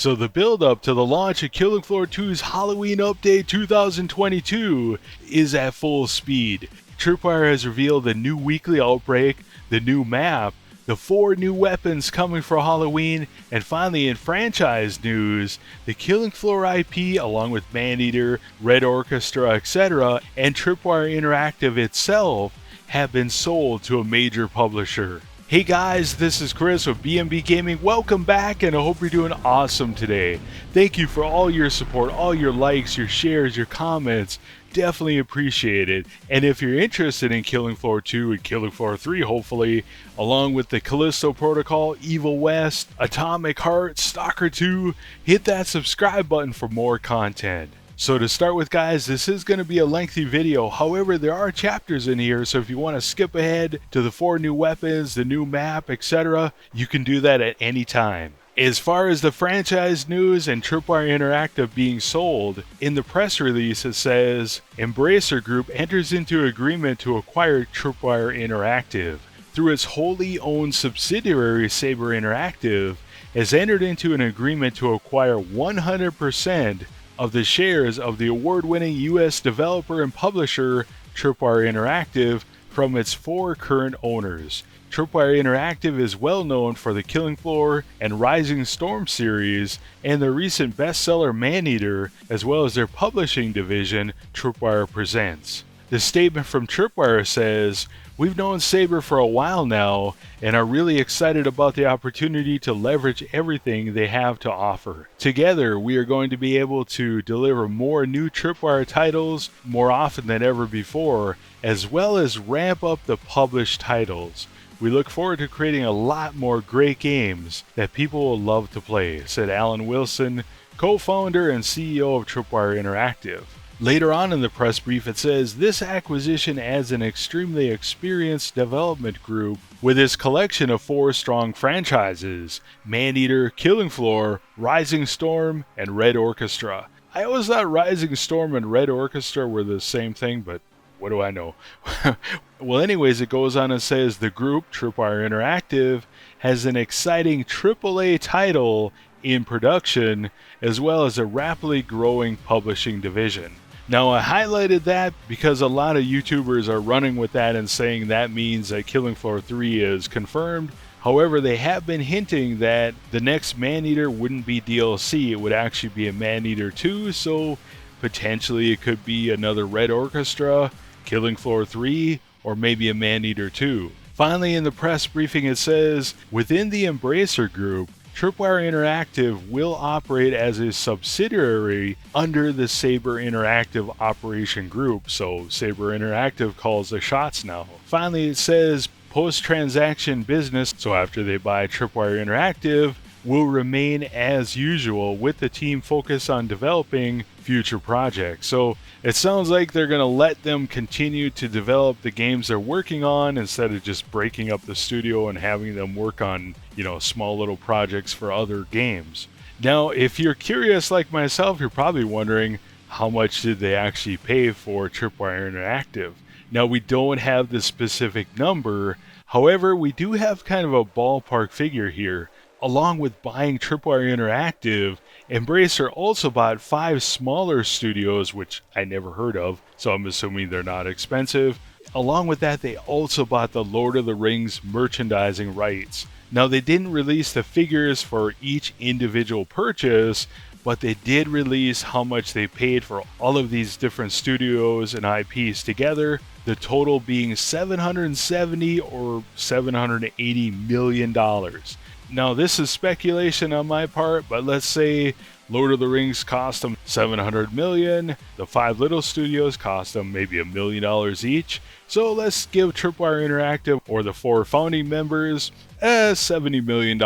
So the build-up to the launch of Killing Floor 2's Halloween Update 2022 is at full speed. Tripwire has revealed the new Weekly Outbreak, the new map, the 4 new weapons coming for Halloween, and finally in franchise news, the Killing Floor IP along with Maneater, Red Orchestra, etc. and Tripwire Interactive itself have been sold to a major publisher. Hey guys, this is Chris with BMB Gaming. Welcome back, and I hope you're doing awesome today. Thank you for all your support, all your likes, your shares, your comments. Definitely appreciate it. And if you're interested in Killing Floor 2 and Killing Floor 3, hopefully, along with the Callisto Protocol, Evil West, Atomic Heart, Stalker 2, hit that subscribe button for more content. So to start with, guys, this is going to be a lengthy video. However, there are chapters in here, so if you want to skip ahead to the 4 new weapons, the new map, etc., you can do that at any time. As far as the franchise news and Tripwire Interactive being sold, in the press release it says, Embracer Group enters into agreement to acquire Tripwire Interactive. Through its wholly owned subsidiary Saber Interactive, has entered into an agreement to acquire 100% of the shares of the award-winning U.S. developer and publisher Tripwire Interactive from its 4 current owners. Tripwire Interactive is well known for the Killing Floor and Rising Storm series and their recent bestseller Maneater, as well as their publishing division Tripwire Presents. The statement from Tripwire says, "We've known Saber for a while now and are really excited about the opportunity to leverage everything they have to offer. Together, we are going to be able to deliver more new Tripwire titles more often than ever before, as well as ramp up the published titles. We look forward to creating a lot more great games that people will love to play," said Alan Wilson, co-founder and CEO of Tripwire Interactive. Later on in the press brief it says, "This acquisition adds an extremely experienced development group with its collection of 4 strong franchises, Maneater, Killing Floor, Rising Storm, and Red Orchestra." I always thought Rising Storm and Red Orchestra were the same thing, but what do I know? Well, anyways, it goes on and says, the group, Tripwire Interactive, has an exciting AAA title in production, as well as a rapidly growing publishing division. Now, I highlighted that because a lot of YouTubers are running with that and saying that means that Killing Floor 3 is confirmed. However, they have been hinting that the next Maneater wouldn't be DLC, it would actually be a Maneater 2, so potentially it could be another Red Orchestra, Killing Floor 3, or maybe a Maneater 2. Finally, in the press briefing it says, within the Embracer Group, Tripwire Interactive will operate as a subsidiary under the Saber Interactive Operation Group, so Saber Interactive calls the shots now. Finally, it says post-transaction business, so after they buy Tripwire Interactive, will remain as usual with the team focused on developing future projects. So it sounds like they're going to let them continue to develop the games they're working on instead of just breaking up the studio and having them work on, small little projects for other games. Now, if you're curious like myself, you're probably wondering, how much did they actually pay for Tripwire Interactive? Now, we don't have the specific number. However, we do have kind of a ballpark figure here. Along with buying Tripwire Interactive, Embracer also bought 5 smaller studios, which I never heard of, so I'm assuming they're not expensive. Along with that, they also bought the Lord of the Rings merchandising rights. Now, they didn't release the figures for each individual purchase, but they did release how much they paid for all of these different studios and IPs together, the total being $770 or $780 million. Now, this is speculation on my part, but let's say Lord of the Rings cost them $700 million, the 5 little studios cost them maybe $1 million each, so let's give Tripwire Interactive, or the 4 founding members, $70 million,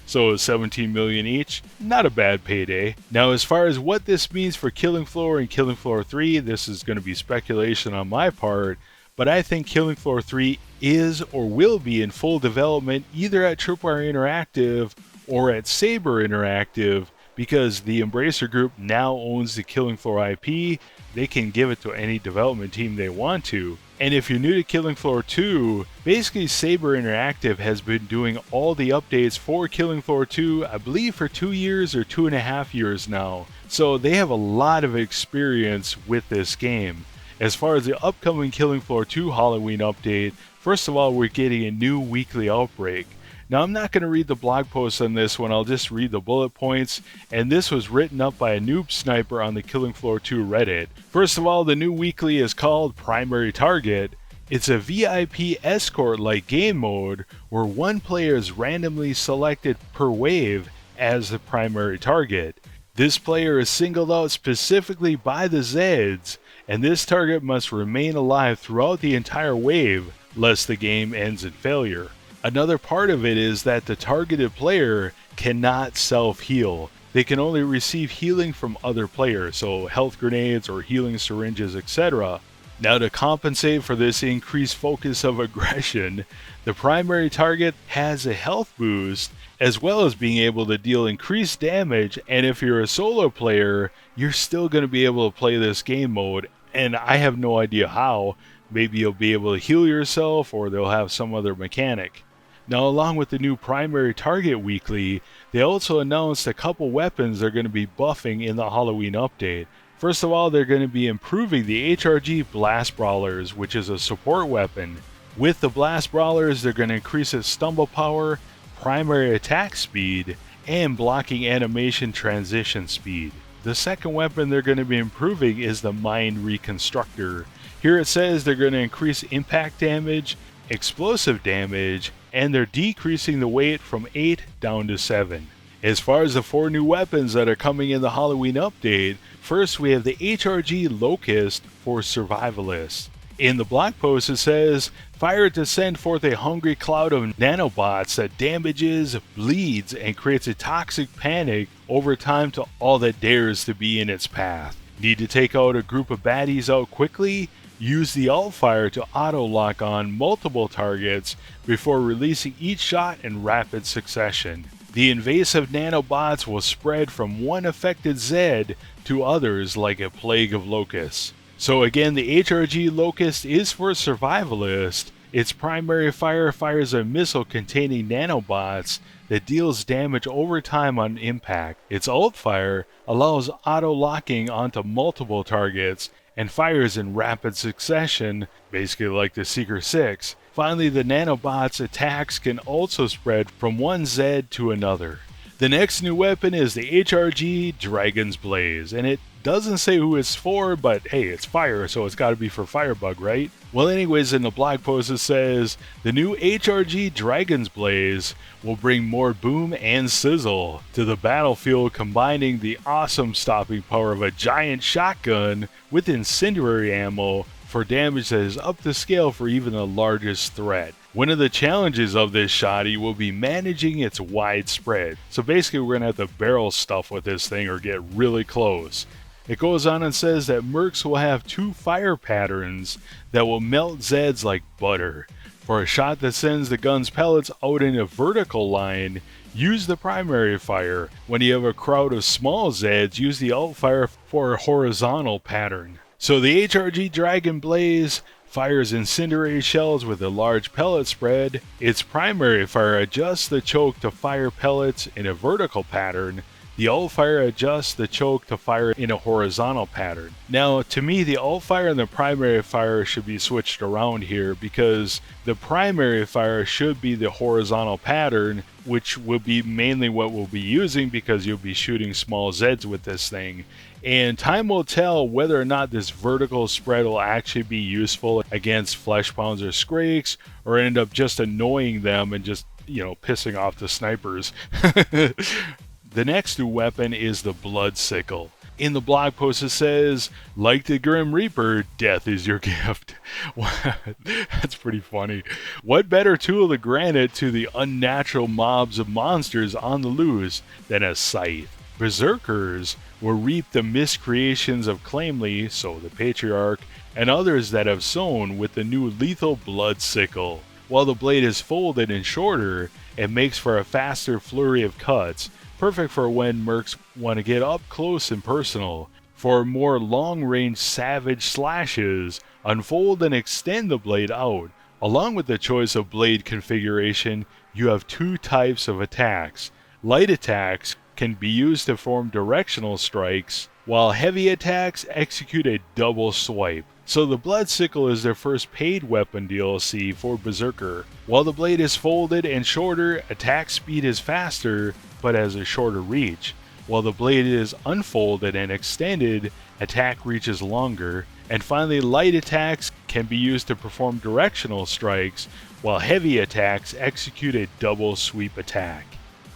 so $17 million each. Not a bad payday. Now, as far as what this means for Killing Floor and Killing Floor 3, this is going to be speculation on my part, but I think Killing Floor 3 is or will be in full development either at Tripwire Interactive or at Saber Interactive because the Embracer Group now owns the Killing Floor IP. They can give it to any development team they want to. And if you're new to Killing Floor 2, basically Saber Interactive has been doing all the updates for Killing Floor 2, I believe for 2 years or 2.5 years now. So they have a lot of experience with this game. As far as the upcoming Killing Floor 2 Halloween update, first of all, we're getting a new Weekly Outbreak. Now, I'm not going to read the blog post on this one, I'll just read the bullet points, and this was written up by a noob sniper on the Killing Floor 2 Reddit. First of all, the new weekly is called Primary Target. It's a VIP escort-like game mode where one player is randomly selected per wave as the primary target. This player is singled out specifically by the Zeds, and this target must remain alive throughout the entire wave, lest the game ends in failure. Another part of it is that the targeted player cannot self-heal. They can only receive healing from other players, so health grenades or healing syringes, etc. Now, to compensate for this increased focus of aggression, the primary target has a health boost, as well as being able to deal increased damage, and if you're a solo player, you're still going to be able to play this game mode, and I have no idea how. Maybe you'll be able to heal yourself, or they'll have some other mechanic. Now, along with the new Primary Target Weekly, they also announced a couple weapons they're going to be buffing in the Halloween update. First of all, they're going to be improving the HRG Blast Brawlers, which is a support weapon. With the Blast Brawlers, they're going to increase its stumble power, primary attack speed, and blocking animation transition speed. The second weapon they're going to be improving is the Mind Reconstructor. Here it says they're going to increase impact damage, explosive damage, and they're decreasing the weight from 8 down to 7. As far as the 4 new weapons that are coming in the Halloween update, first we have the HRG Locust for Survivalists. In the blog post it says, fire to send forth a hungry cloud of nanobots that damages, bleeds, and creates a toxic panic over time to all that dares to be in its path. Need to take out a group of baddies out quickly? Use the alt fire to auto-lock on multiple targets before releasing each shot in rapid succession. The invasive nanobots will spread from one affected Zed to others like a plague of locusts. So again, the HRG Locust is for Survivalist. Its primary fire fires a missile containing nanobots that deals damage over time on impact. Its alt fire allows auto-locking onto multiple targets and fires in rapid succession, basically like the Seeker 6. Finally, the nanobots' attacks can also spread from one Zed to another. The next new weapon is the HRG Dragon's Blaze, and it doesn't say who it's for, but hey, it's fire, so it's gotta be for Firebug, right? Well, anyways, in the blog post it says, the new HRG Dragon's Blaze will bring more boom and sizzle to the battlefield, combining the awesome stopping power of a giant shotgun with incendiary ammo for damage that is up to scale for even the largest threat. One of the challenges of this shotty will be managing its wide spread. So basically we're going to have to barrel stuff with this thing or get really close. It goes on and says that Mercs will have 2 fire patterns that will melt Zeds like butter. For a shot that sends the gun's pellets out in a vertical line, use the primary fire. When you have a crowd of small Zeds, use the alt fire for a horizontal pattern. So the HRG Dragon Blaze fires incendiary shells with a large pellet spread. Its primary fire adjusts the choke to fire pellets in a vertical pattern. The alt fire adjusts the choke to fire in a horizontal pattern. Now, to me, the alt fire and the primary fire should be switched around here, because the primary fire should be the horizontal pattern, which will be mainly what we'll be using because you'll be shooting small Zeds with this thing. And time will tell whether or not this vertical spread will actually be useful against Fleshpounds or Skrakes, or end up just annoying them and just, pissing off the snipers. The next new weapon is the Blood Sickle. In the blog post it says, like the Grim Reaper, death is your gift. That's pretty funny. What better tool to grant it to the unnatural mobs of monsters on the loose than a scythe? Berserkers will reap the miscreations of Claimly, so the Patriarch, and others that have sown with the new lethal Blood Sickle. While the blade is folded and shorter, it makes for a faster flurry of cuts, perfect for when mercs want to get up close and personal. For more long-range savage slashes, unfold and extend the blade out. Along with the choice of blade configuration, you have two types of attacks. Light attacks can be used to form directional strikes, while heavy attacks execute a double swipe. So the Blood Sickle is their first paid weapon DLC for Berserker. While the blade is folded and shorter, attack speed is faster, but has a shorter reach. While the blade is unfolded and extended, attack reach is longer. And finally, light attacks can be used to perform directional strikes, while heavy attacks execute a double sweep attack.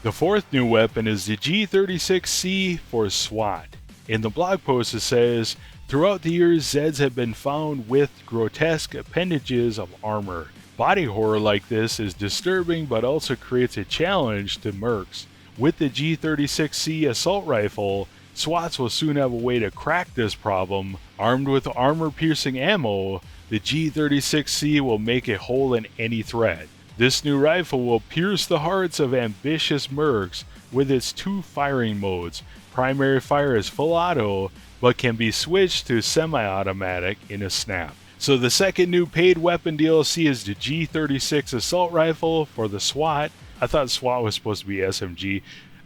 The fourth new weapon is the G36C for SWAT. In the blog post it says, throughout the years, Zeds have been found with grotesque appendages of armor. Body horror like this is disturbing but also creates a challenge to mercs. With the G36C assault rifle, SWATs will soon have a way to crack this problem. Armed with armor-piercing ammo, the G36C will make a hole in any threat. This new rifle will pierce the hearts of ambitious mercs with its two firing modes. Primary fire is full auto, but can be switched to semi-automatic in a snap. So the second new paid weapon DLC is the G36 assault rifle for the SWAT. I thought SWAT was supposed to be SMG.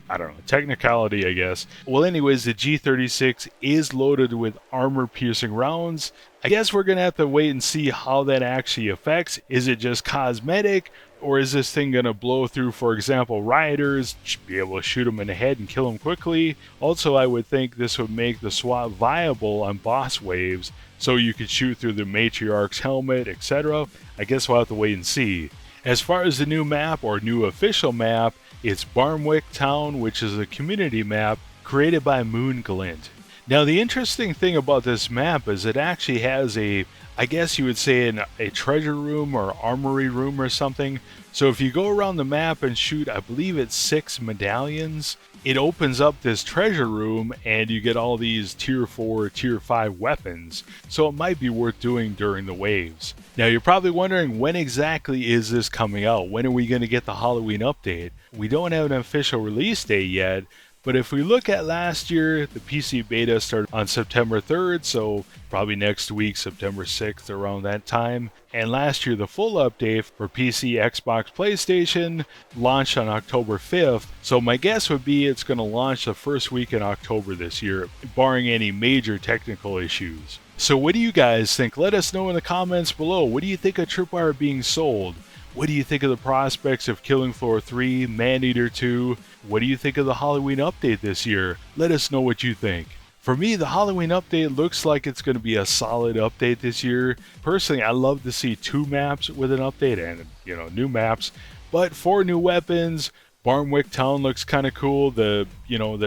I don't know, technicality I guess. Well anyways, the G36 is loaded with armor-piercing rounds. I guess we're going to have to wait and see how that actually affects. Is it just cosmetic, or is this thing going to blow through, for example, rioters, be able to shoot them in the head and kill them quickly? Also, I would think this would make the SWAT viable on boss waves, so you could shoot through the Matriarch's helmet, etc. I guess we'll have to wait and see. As far as the new map, or new official map, it's Barmwick Town, which is a community map created by Moonglint. Now the interesting thing about this map is it actually has I guess you would say a treasure room or armory room or something. So if you go around the map and shoot, I believe it's 6 medallions, it opens up this treasure room and you get all these tier 4, tier 5 weapons. So it might be worth doing during the waves. Now you're probably wondering, when exactly is this coming out? When are we going to get the Halloween update? We don't have an official release date yet. But if we look at last year, the PC beta started on September 3rd, so probably next week, September 6th, around that time. And last year, the full update for PC, Xbox, PlayStation launched on October 5th. So my guess would be it's going to launch the first week in October this year, barring any major technical issues. So what do you guys think? Let us know in the comments below. What do you think of Tripwire being sold? What do you think of the prospects of Killing Floor 3, Maneater 2? What do you think of the Halloween update this year? Let us know what you think. For me, the Halloween update looks like it's going to be a solid update this year. Personally, I love to see 2 maps with an update and, new maps. But 4 new weapons. Barmwick Town looks kind of cool. The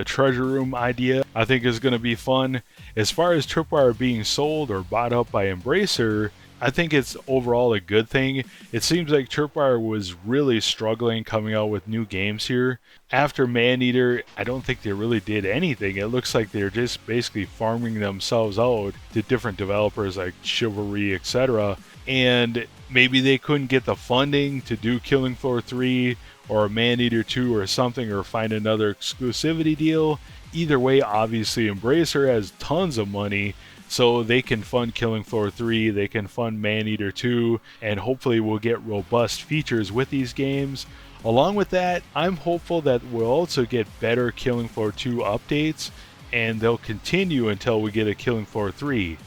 treasure room idea I think is going to be fun. As far as Tripwire being sold or bought up by Embracer, I think it's overall a good thing. It seems like Tripwire was really struggling coming out with new games here. After Maneater, I don't think they really did anything. It looks like they're just basically farming themselves out to different developers like Chivalry, etc. And maybe they couldn't get the funding to do Killing Floor 3 or Maneater 2 or something, or find another exclusivity deal. Either way, obviously Embracer has tons of money, so they can fund Killing Floor 3, they can fund Maneater 2, and hopefully we'll get robust features with these games. Along with that, I'm hopeful that we'll also get better Killing Floor 2 updates, and they'll continue until we get a Killing Floor 3.